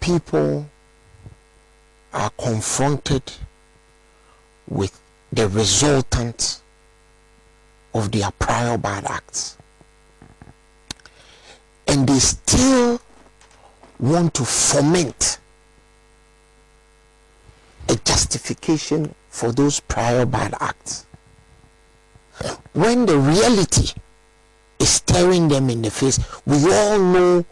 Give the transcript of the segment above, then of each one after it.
people are confronted with the resultant of their prior bad acts, and they still want to foment a justification for those prior bad acts, when the reality is staring them in the face. We all know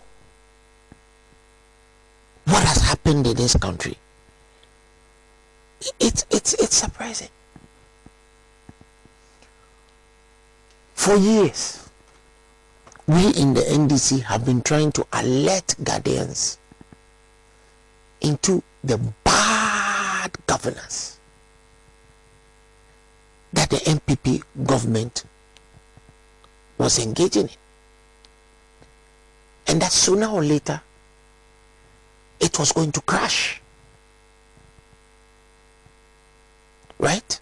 what has happened in this country. It's surprising. For years, we in the NDC have been trying to alert Ghanaians into the bad governance that the NPP government was engaging in, and that sooner or later it was going to crash. Right?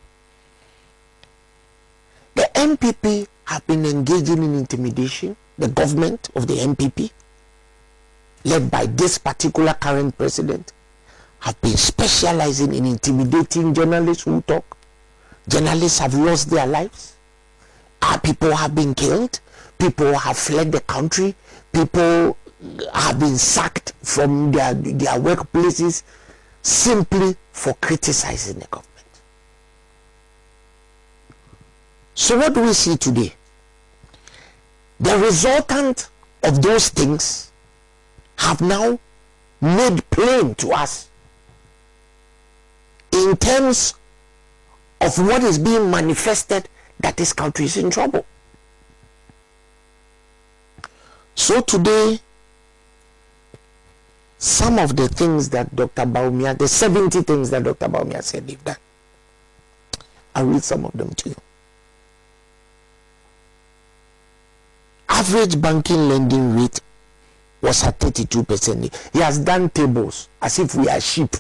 The NPP have been engaging in intimidation. The government of the NPP, led by this particular current president, have been specializing in intimidating journalists who talk. Journalists have lost their lives. Our people have been killed. People have fled the country. People have been sacked from their workplaces simply for criticizing the government. So what do we see today? The resultant of those things have now made plain to us in terms of what is being manifested, that this country is in trouble. So today, some of the things that Dr. Bawumia, the 70 things that Dr. Bawumia said they've done, I'll read some of them to you. Average banking lending rate was at 32%. He has done tables as if we are sheep.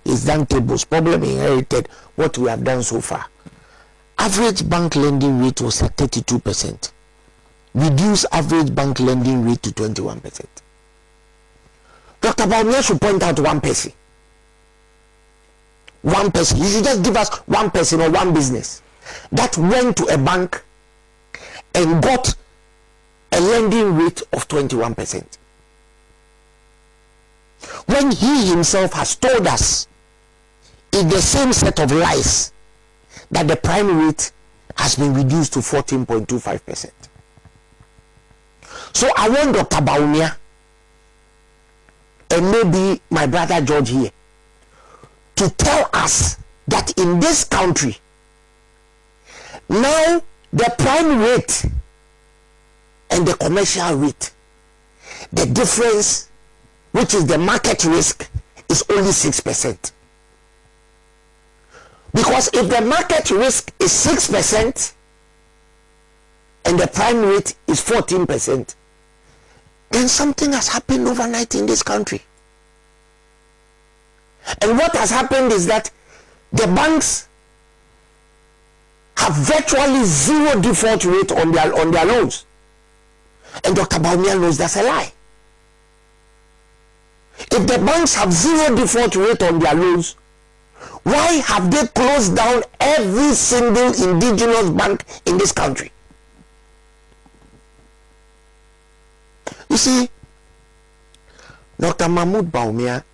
He's done tables. Problem inherited what we have done so far. Average bank lending rate was at 32%. Reduce average bank lending rate to 21%. Dr. Bawumia should point out one person. One person. You should just give us one person or one business that went to a bank and got a lending rate of 21%. When he himself has told us in the same set of lies that the prime rate has been reduced to 14.25%. So I want Dr. Bawumia and maybe my brother George here to tell us that in this country now the prime rate and the commercial rate, the difference, which is the market risk, is only 6%. Because if the market risk is 6% and the prime rate is 14%, then something has happened overnight in this country. And what has happened is that the banks have virtually zero default rate on their loans. And Dr. Bawumia knows that's a lie. If the banks have zero default rate on their loans, why have they closed down every single indigenous bank in this country? You see, Dr. Mahmoud Bawumia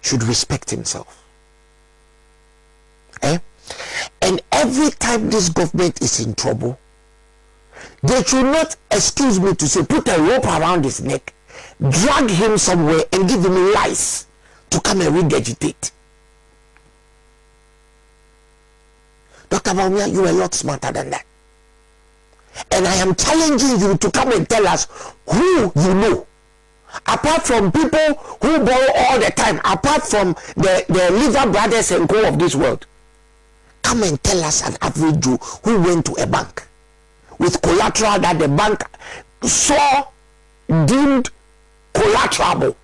should respect himself. And every time this government is in trouble, they should not, excuse me to say, put a rope around his neck, drag him somewhere and give him lies to come and regurgitate. Dr. Bawumia, you are a lot smarter than that. And I am challenging you to come and tell us who you know. Apart from people who borrow all the time, apart from the Liver Brothers and Co of this world, come and tell us an average Jew who went to a bank with collateral that the bank saw deemed collaterable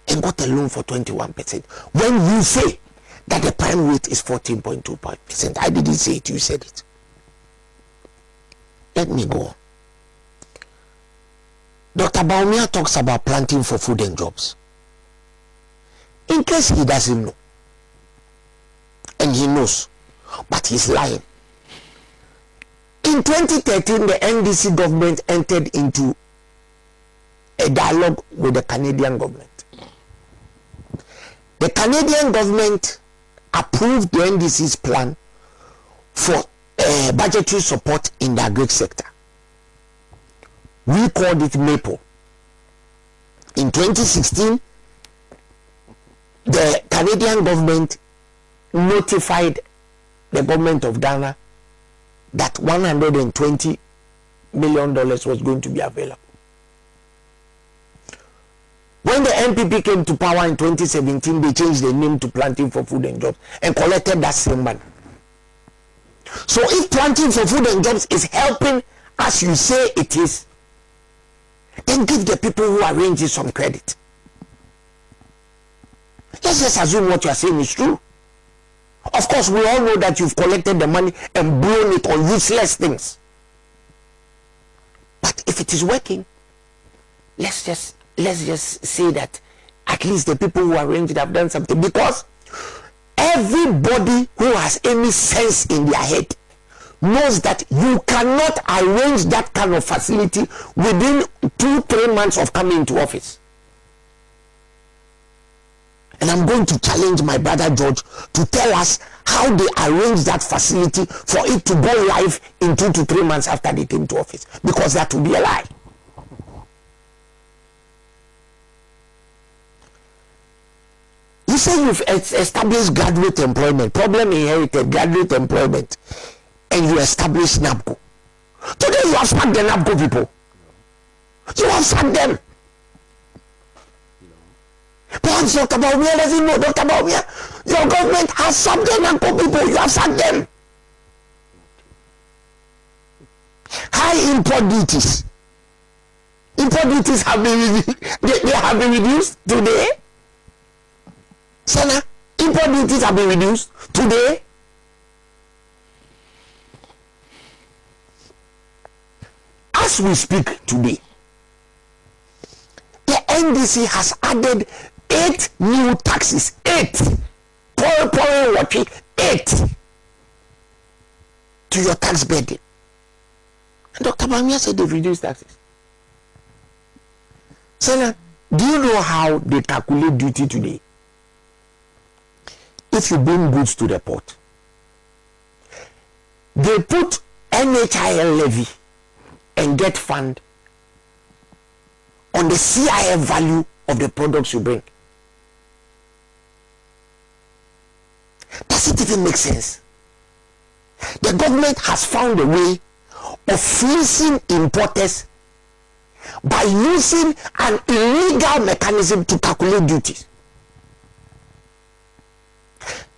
and got a loan for 21%. When you say that the prime rate is 14.25%, I didn't say it, you said it. Let me go on. Dr. Bawumia talks about planting for food and jobs. In case he doesn't know, and he knows, but he's lying. In 2013, the NDC government entered into a dialogue with the Canadian government. The Canadian government approved the NDC's plan for budgetary support in the agri sector. We called it MAPLE. In 2016, the Canadian government notified the government of Ghana that $120 million was going to be available. When the NPP came to power in 2017, they changed the name to Planting for Food and Jobs and collected that same money. So if Planting for Food and Jobs is helping, as you say it is, then give the people who arrange it some credit. Let's just assume what you are saying is true. Of course, we all know that you've collected the money and blown it on useless things. But if it is working, let's just say that at least the people who arranged it have done something, because everybody who has any sense in their head knows that you cannot arrange that kind of facility within 2-3 months of coming into office. And I'm going to challenge my brother George to tell us how they arranged that facility for it to go live in 2 to 3 months after they came to office, because that would be a lie. You say you've established graduate employment, problem inherited, graduate employment, and you establish NABCO. Today you have sacked the NABCO people. You have sacked them. Perhaps Dr. Bawumia doesn't know. Dr. Bawumia, your government has sacked the NABCO people. You have sacked them. High import duties. Import duties have been they have been reduced today. Sana, import duties have been reduced today. As we speak today, the NDC has added 8 new taxes. 8 to your tax burden. And Dr. Bawumia said they've reduced taxes. Sana, do you know how they calculate duty today? If you bring goods to the port, they put NHIL levy and get fund on the CIF value of the products you bring. Does it even make sense? The government has found a way of fleecing importers by using an illegal mechanism to calculate duties.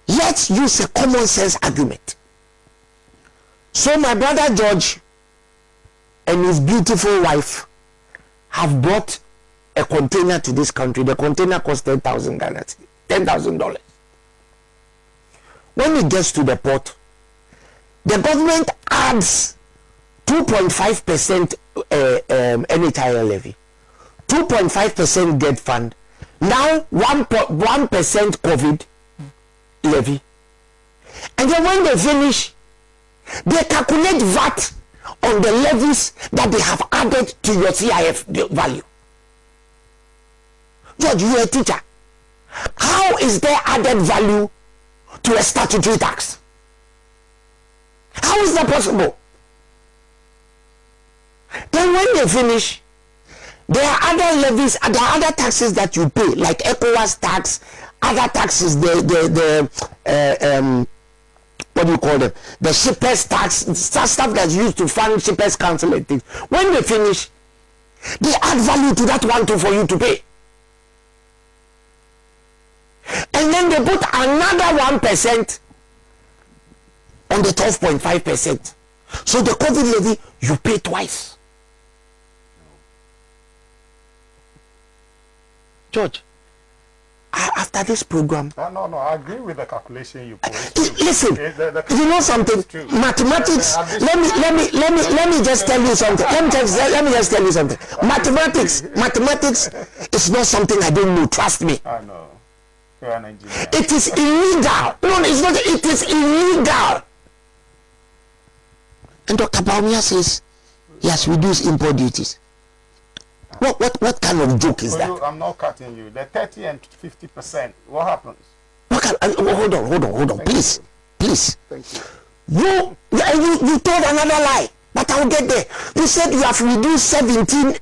Let's use a common sense argument. So my brother George and his beautiful wife have brought a container to this country. The container costs $10,000. When it gets to the port, the government adds 2.5% NHIL levy, 2.5% get fund, now 1% COVID levy, and then when they finish, they calculate VAT on the levies that they have added to your CIF value. George, you are a teacher. How is there added value to a statutory tax? How is that possible? Then when they finish, there are other levies, there are other taxes that you pay, like ECOWAS tax, other taxes, what do you call them? The shippers tax, stuff that's used to fund shippers council and things. When they finish, they add value to that one too for you to pay. And then they put another 1% on the 12.5%. So the COVID levy, you pay twice. George, I've after this program. No, I agree with the calculation you put. Listen, you know something? Mathematics. Let me just tell you something. Let me just tell you something. Mathematics is not something I don't know. Trust me. I know. You're an engineer. It is illegal. No, it's not. It is illegal. And Dr. Baumia says he has reduced import duties. What kind of joke is that? I'm not cutting you. The 30 and 50%. What happens? Hold on. Please. Thank you. You told another lie, but I'll get there. You said you have reduced 17.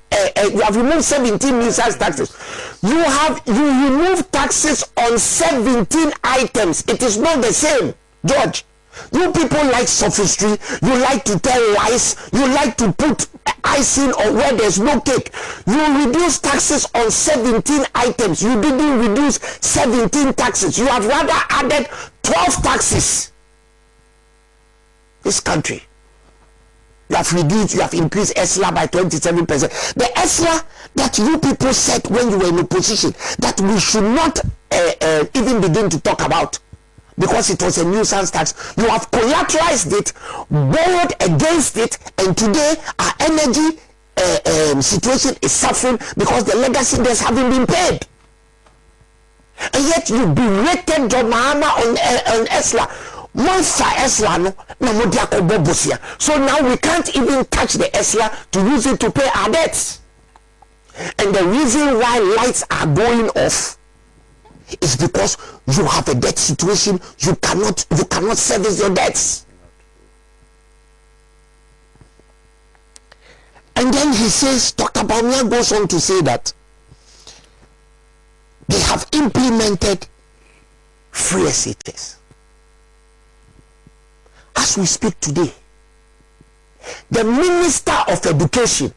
You have removed 17 nuisance taxes. You remove taxes on 17 items. It is not the same, George. You people like sophistry. You like to tell lies. You like to put icing on where there's no cake. You reduce taxes on 17 items. You didn't reduce 17 taxes. You have rather added 12 taxes. This country. You have increased ESLA by 27%. The ESLA that you people said when you were in opposition that we should not even begin to talk about, because it was a nuisance tax. You have collateralized it, borrowed against it, and today our energy situation is suffering because the legacy debts haven't been paid. And yet you berated John Mahama on ESLA. So now we can't even touch the ESLA to use it to pay our debts. And the reason why lights are going off is because you have a debt situation. You cannot service your debts. And then he says, Dr. Baumia goes on to say that they have implemented free SHS. As we speak today, the Minister of Education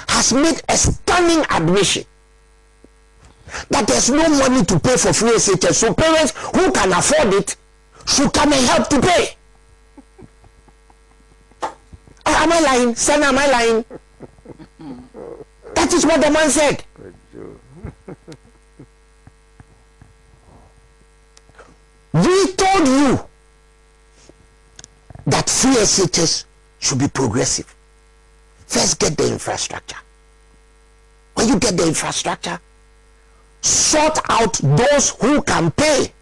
has made a stunning admission that there's no money to pay for free SHS. So parents who can afford it should come and help to pay. Am I lying? Son, am I lying? That is what the man said. We told you that free SHS should be progressive. First, get the infrastructure. When you get the infrastructure, sort out those who can pay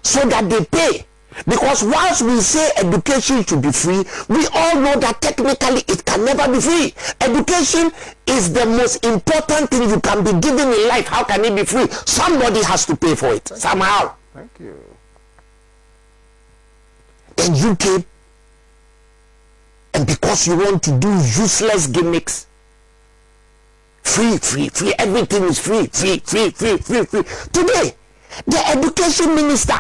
so that they pay. Because once we say education should be free, we all know that technically it can never be free. Education is the most important thing you can be given in life. How can it be free? Somebody has to pay for it somehow. Thank you. Then you came, and because you want to do useless gimmicks, free, everything is free. Today, the education minister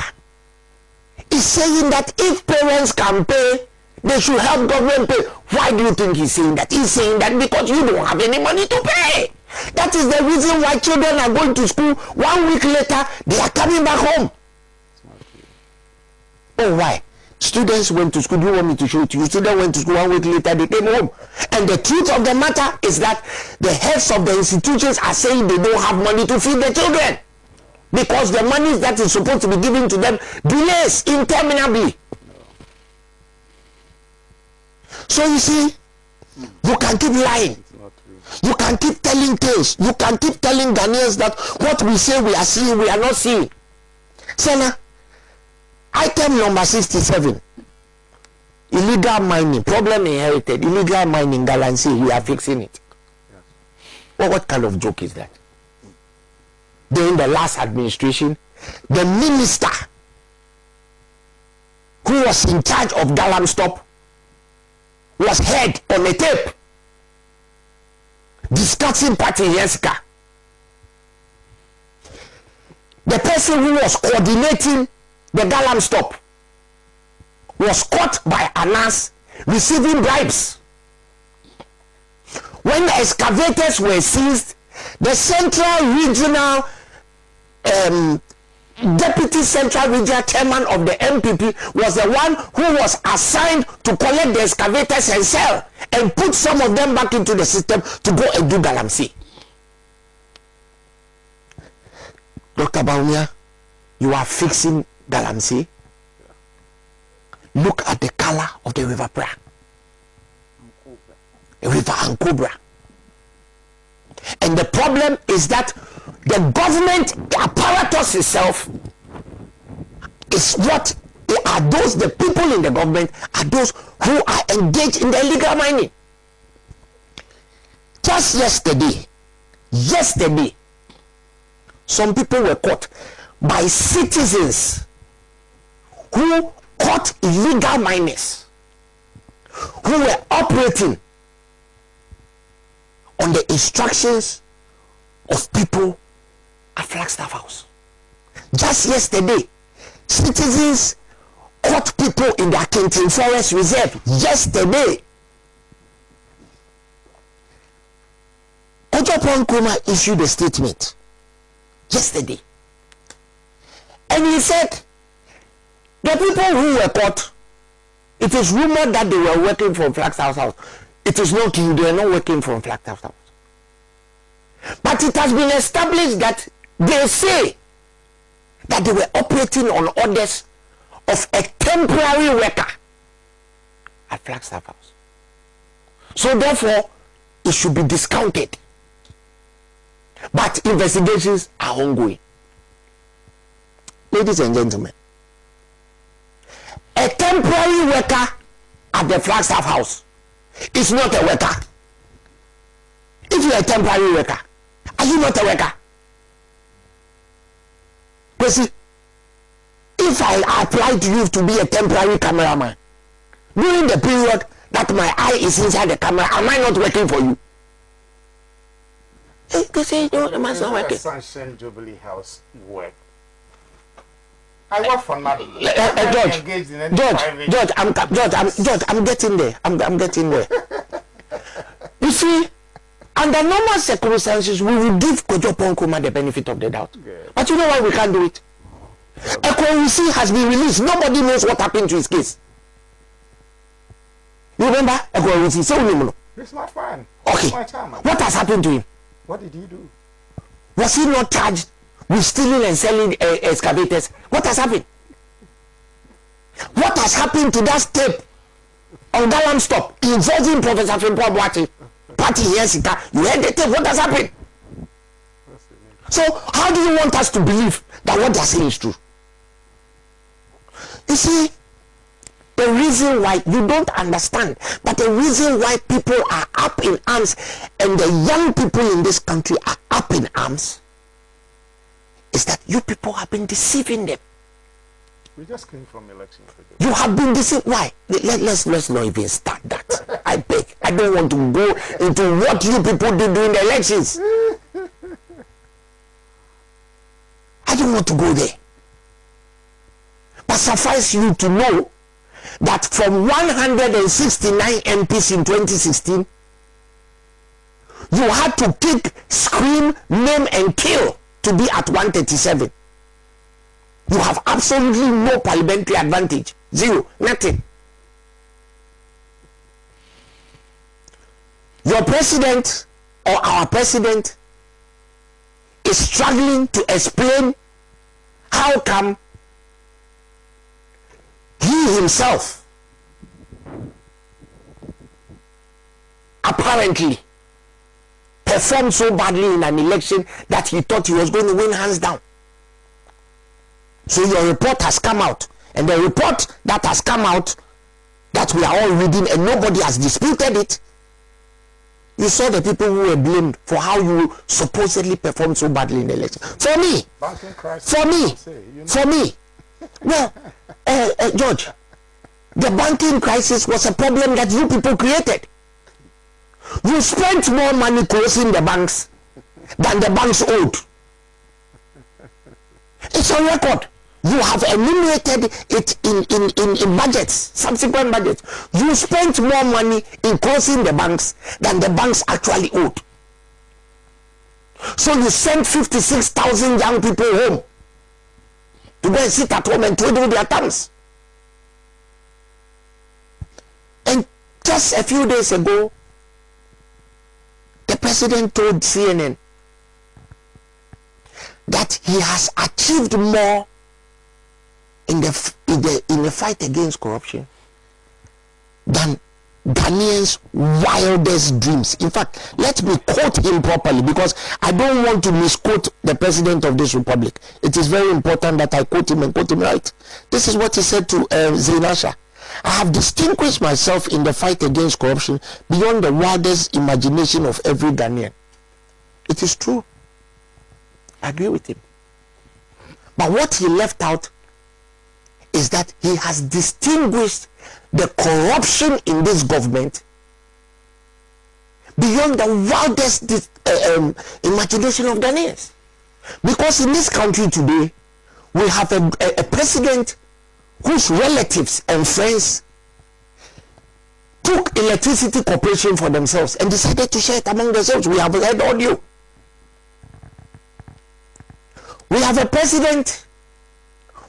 is saying that if parents can pay, they should help government pay. Why do you think he's saying that? He's saying that because you don't have any money to pay. That is the reason why children are going to school. 1 week later, they are coming back home. Oh, why? Students went to school. Do you want me to show it to you? Students went to school, 1 week later they came home. And the truth of the matter is that the heads of the institutions are saying they don't have money to feed the children, because the money that is supposed to be given to them delays interminably. So you see, you can keep lying. You can keep telling tales. You can keep telling Ghanaians that what we say we are seeing, we are not seeing. Senna, item number 67, illegal mining, problem inherited, illegal mining, Galansi, we are fixing it. Yes. Well, what kind of joke is that? During the last administration, the minister who was in charge of Galam Stop was heard on a tape discussing party Jessica. The person who was coordinating the Galam Stop was caught by Anas receiving bribes. When the excavators were seized, the Central Regional Deputy Central Regional Chairman of the MPP was the one who was assigned to collect the excavators and sell and put some of them back into the system to go and do Galamsey. Dr. Baumia, you are fixing Galamsey. Look at the color of the river Pra. The river Ankobra. And the problem is that the government apparatus itself is what are those, the people in the government are those who are engaged in the illegal mining. Just yesterday, some people were caught by citizens who caught illegal miners who were operating on the instructions of people at Flagstaff House. Just yesterday, citizens caught people in the Kenton Forest Reserve. Yesterday, Kwadwo Twum issued a statement yesterday, and he said the people who were caught, it is rumored that they were working from Flagstaff House. It is not true, they are not working from Flagstaff House. But it has been established that they say that they were operating on orders of a temporary worker at Flagstaff House. So therefore, it should be discounted. But investigations are ongoing. Ladies and gentlemen, a temporary worker at the Flagstaff House is not a worker. If you are a temporary worker, are you not a worker? Because if I apply to you to be a temporary cameraman, during the period that my eye is inside the camera, am I not working for you? They say, no, the man's not working. Sunshine Jubilee House work. I work for nothing. George, I'm getting there. I'm getting there. You see, under normal circumstances, we will give Kwadwo Twum the benefit of the doubt. Good. But you know why we can't do it? Ekwonsi has been released. Nobody knows what happened to his case. You remember Ekwonsi? Say no. It's not fun. Okay. What has happened to him? What did he do? Was he not charged with stealing and selling excavators? What has happened? What has happened to that tape on Galam Stop involving Professor Fimpo Boati? Party yes, you heard the tape. What has happened? So how do you want us to believe that what they are saying is true? You see, the reason why you don't understand, but the reason why people are up in arms and the young people in this country are up in arms is that you people have been deceiving them. We just came from elections. You have been deceived. Why? Let's not even start that. I beg. I don't want to go into what you people did during the elections. I don't want to go there. But suffice you to know that from 169 MPs in 2016, you had to kick, scream, name and kill to be at 137. You have absolutely no parliamentary advantage. Zero. Nothing. Your president or our president is struggling to explain how come he himself apparently performed so badly in an election that he thought he was going to win hands down. So your report has come out, and the report that has come out that we are all reading and nobody has disputed it, you saw the people who were blamed for how you supposedly performed so badly in the election. For me, well, George, the banking crisis was a problem that you people created. You spent more money closing the banks than the banks owed. It's on record. You have enumerated it in budgets, subsequent budgets. You spent more money in closing the banks than the banks actually owed. So you sent 56,000 young people home to go and sit at home and twiddle their thumbs. And just a few days ago, the president told CNN that he has achieved more in the fight against corruption than Ghanaians' wildest dreams. In fact, let me quote him properly, because I don't want to misquote the president of this republic. It is very important that I quote him and quote him right. This is what he said to Zainasha. I have distinguished myself in the fight against corruption beyond the wildest imagination of every Ghanaian. It is true. I agree with him. But what he left out is that he has distinguished the corruption in this government beyond the wildest imagination of Ghanaians. Because in this country today, we have a president whose relatives and friends took electricity corporation for themselves and decided to share it among themselves. We have heard audio. We have a president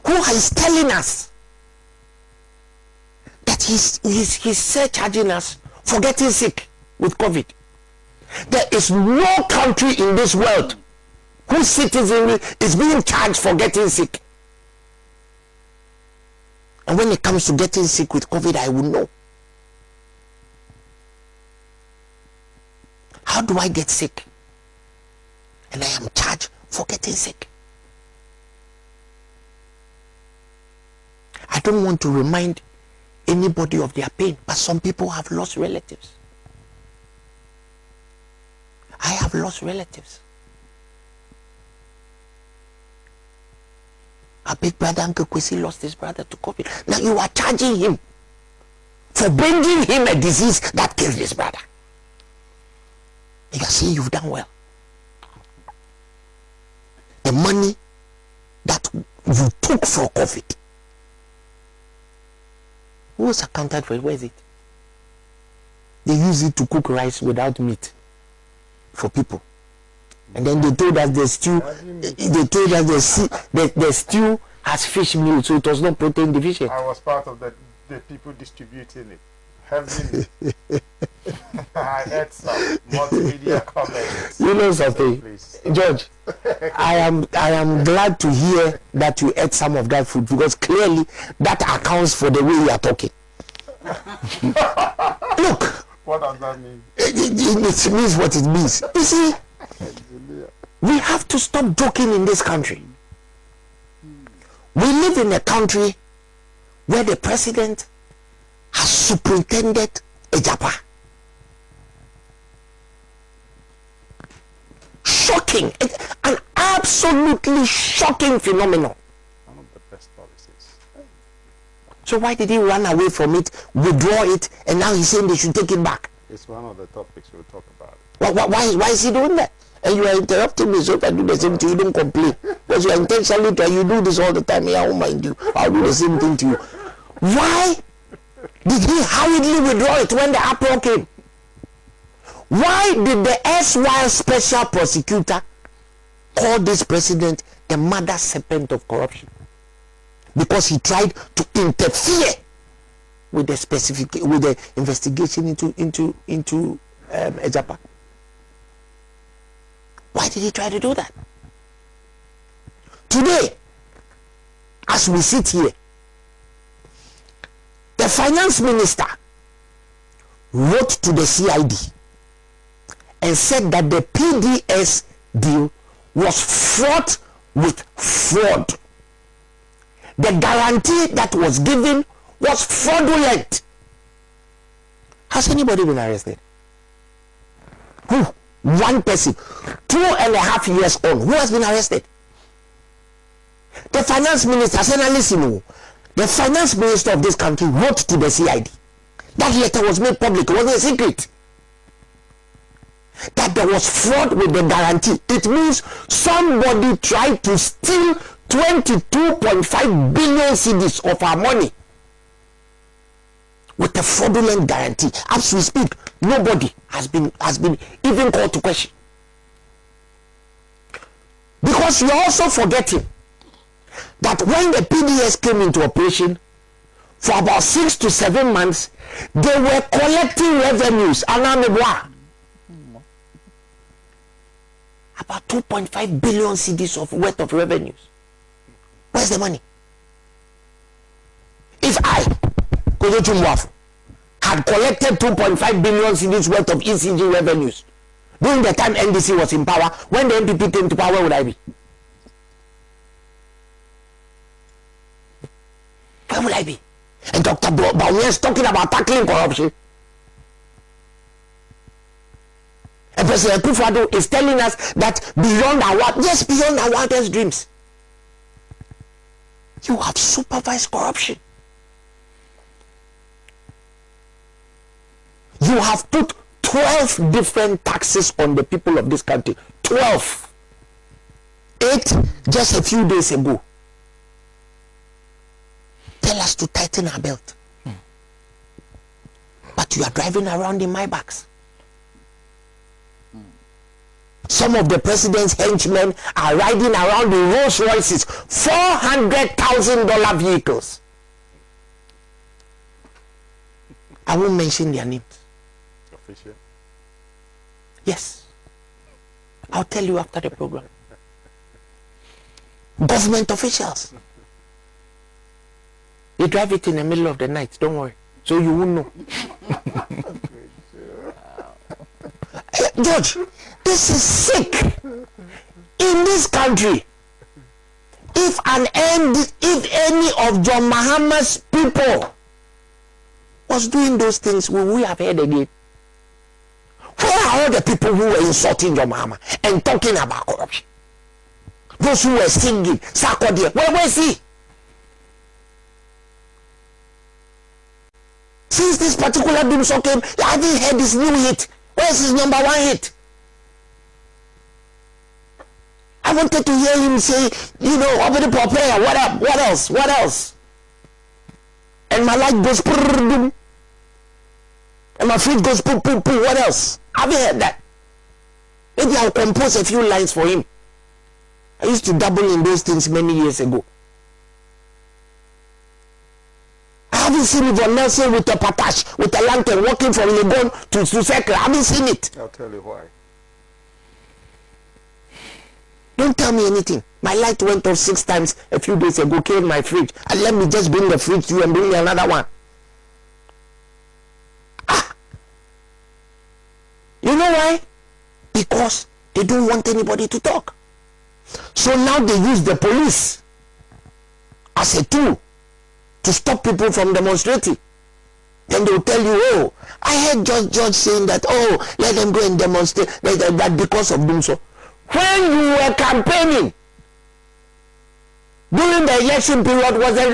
who is telling us that he's surcharging us for getting sick with COVID. There is no country in this world whose citizen is being charged for getting sick. And when it comes to getting sick with COVID, I will know. How do I get sick? And I am charged for getting sick. I don't want to remind anybody of their pain, but some people have lost relatives. I have lost relatives. A big brother, Uncle Kwesi, lost his brother to COVID. Now you are charging him for bringing him a disease that killed his brother. You are saying you've done well. The money that you took for COVID, who was accounted for it? Where is it? They use it to cook rice without meat for people. And then they told us the stew, the stew has fish meal, so it was not protein deficient. I was part of the people distributing it. Heavily. I had some multimedia comments. You know something, please. George, I am glad to hear that you ate some of that food, because clearly that accounts for the way you are talking. Look. What does that mean? It means what it means. You see, we have to stop joking in this country. We live in a country where the president has superintended a Japa. Shocking, an absolutely shocking phenomenon. One of the best policies. So why did he run away from it, withdraw it, and now he's saying they should take it back? It's one of the topics we'll talk about. Why is he doing that? And you are interrupting me, so if I do the same thing, you don't complain. Because you are intentionally trying, you do this all the time, I won't mind you. I'll do the same thing to you. Why did he hurriedly withdraw it when the uproar came? Why did the erstwhile special prosecutor call this president the mother serpent of corruption? Because he tried to interfere with the investigation into Ejapa. Why did he try to do that? Today, as we sit here, the finance minister wrote to the CID and said that the PDS deal was fraught with fraud. The guarantee that was given was fraudulent. Has anybody been arrested? Who? One person. 2.5 years on. Who has been arrested? The finance minister said, listen, the finance minister of this country wrote to the CID. That letter was made public. It wasn't a secret. That there was fraud with the guarantee. It means somebody tried to steal 22.5 billion cedis of our money with a fraudulent guarantee. As we speak, nobody has been even called to question. Because you're also forgetting that when the PDS came into operation, for about 6 to 7 months, they were collecting revenues. about 2.5 billion cedis of worth of revenues. Where's the money? If I, Kwadwo Twum Boafo, had collected 2.5 billion cedis worth of ECG revenues during the time NDC was in power, when the MPP came to power, where would I be? Where would I be? And Dr. Bawumia is talking about tackling corruption. And President Kwadwo is telling us that beyond our wildest dreams, you have supervised corruption. You have put 12 different taxes on the people of this country. 12. 8 just a few days ago. Tell us to tighten our belt. But you are driving around in my bags. Some of the president's henchmen are riding around in Rolls Royces, $400,000 vehicles. I won't mention their names. Official? Yes. I'll tell you after the program. Government officials. They drive it in the middle of the night, don't worry. So you won't know. George, this is sick. In this country, if any of John Mahama's people was doing those things, will we have heard again? Where are all the people who were insulting John Mahama and talking about corruption? Those who were singing, Sarkodie, where is he? Since this particular doomsday came, I haven't heard his new hit. Where's his number 1 hit? I wanted to hear him say, you know, over the prayer, what up? What else? What else? And my light goes and my feet goes poo. What else? I haven't heard that. Maybe I'll compose a few lines for him. I used to dabble in those things many years ago. I haven't seen Yvonne Nelson with a patash, with a lantern, walking from Legon to Circle. I haven't seen it. I'll tell you why. Don't tell me anything. My light went off 6 times a few days ago, killed my fridge. And let me just bring the fridge to you and bring me another one. You know why? Because they don't want anybody to talk. So now they use the police as a tool to stop people from demonstrating. Then they'll tell you, oh, I heard George saying that, oh, let them go and demonstrate that because of doing so. When you were campaigning during the election period, was the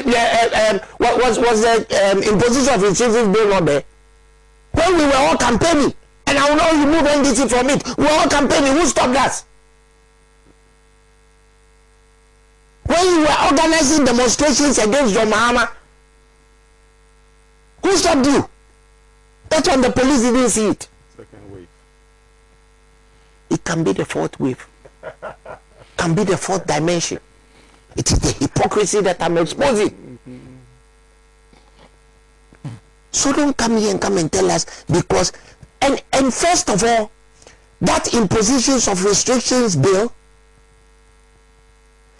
imposition of insurance bill not there? When we were all campaigning, and I will not remove NDC from it, we were all campaigning. Who stopped us? When you were organizing demonstrations against John Mahama, who stopped you? That's when the police didn't see it. Second wave. It can be the 4th wave. Can be the 4th dimension. It is the hypocrisy that I'm exposing. So don't come here and come and tell us because and first of all, that impositions of restrictions bill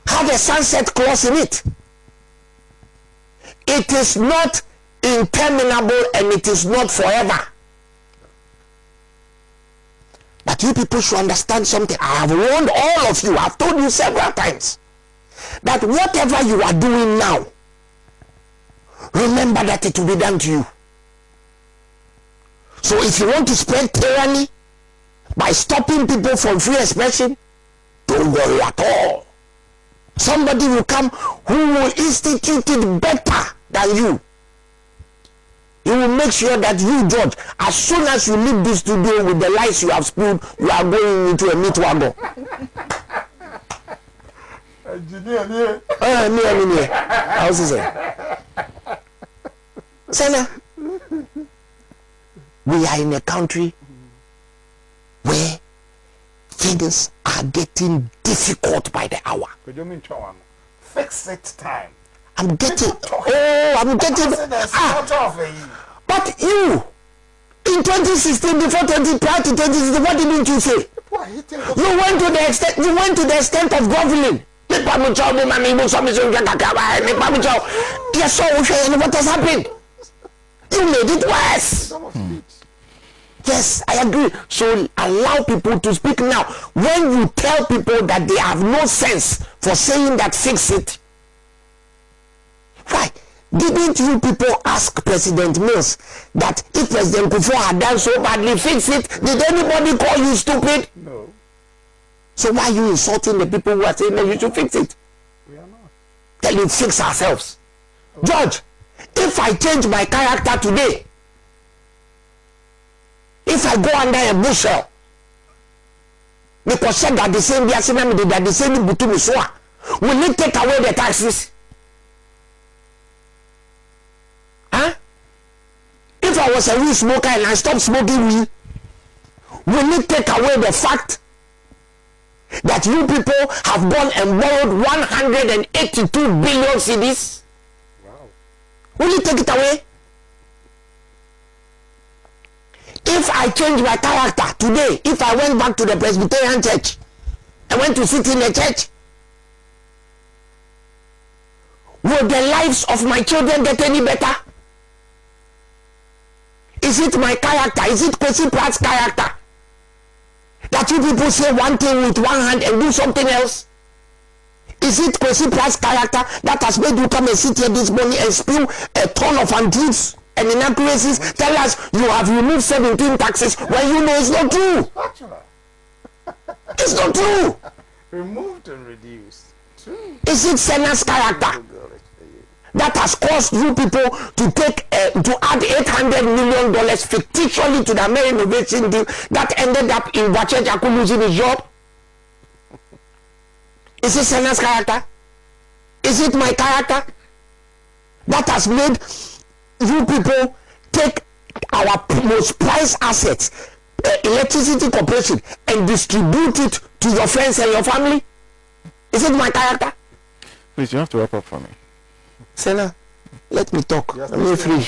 had a sunset clause in it. It is not interminable and it is not forever. But you people should understand something. I have warned all of you, I've told you several times, that whatever you are doing now, remember that it will be done to you. So if you want to spread tyranny by stopping people from free expression, don't worry at all. Somebody will come who will institute it better than you. He will make sure that you, George, as soon as you leave this studio with the lies you have spilled, you are going into a meat wagon. Engineer, I was saying, Senna, we are in a country where things are getting difficult by the hour. Fix it time. I'm getting, but you, in 2016, prior to 2016, what didn't you say? Why hitting You went to the extent. You went to the extent of groveling. Yes, so what has happened? You made it worse. Yes, I agree. So allow people to speak now. When you tell people that they have no sense for saying that fix it, why didn't you people ask President Mills that if President Kufuor had done so badly, fix it? Did anybody call you stupid? No. So why are you insulting the people who are saying that you should fix it? We are not. Tell you fix ourselves. George, if I change my character today, if I go under a bushel, because said that the same that the same butumuswa, will it take away the taxes? Huh? If I was a real smoker and I stopped smoking weed, will it take away the fact that you people have gone and borrowed 182 billion cedis? Wow. Will it take it away? If I change my character today, if I went back to the Presbyterian church, I went to sit in the church, will the lives of my children get any better? Is it my character? Is it Kwesi Pratt's character? That you people say one thing with one hand and do something else? Is it Kwesi Pratt's character that has made you come and sit here this morning and spew a ton of untruths and inaccuracies? Tell us you have removed 17 taxes when you know it's not true. It's not true. Removed and reduced. True. Is it Sena's character that has caused you people to take to add $800 million fictitiously to the American innovation deal that ended up in Bache Jaku losing his job? Is it Sena's character? Is it my character that has made you people take our most prized assets, electricity corporation, and distribute it to your friends and your family? Is it my character? Please, you have to wrap up for me. Senna, let me talk. Yes, I'm free.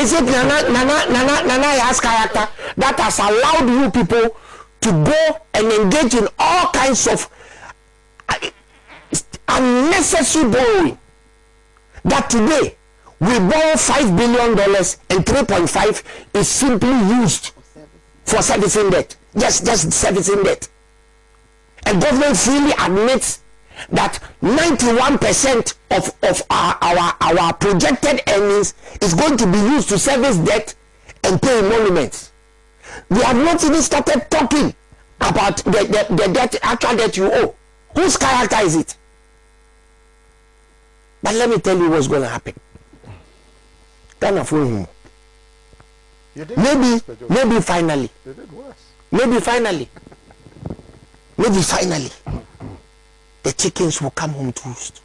Is it Nana's character that has allowed you people to go and engage in all kinds of unnecessary borrowing? That today we borrow $5 billion and 3.5 is simply used for servicing debt. Just servicing debt. And government freely admits that 91% of our projected earnings is going to be used to service debt and pay emoluments. We have not even started talking about the debt, actual debt you owe. Whose character is it? But let me tell you what's going to happen. Maybe finally. They did worse. Maybe finally, the chickens will come home to roost.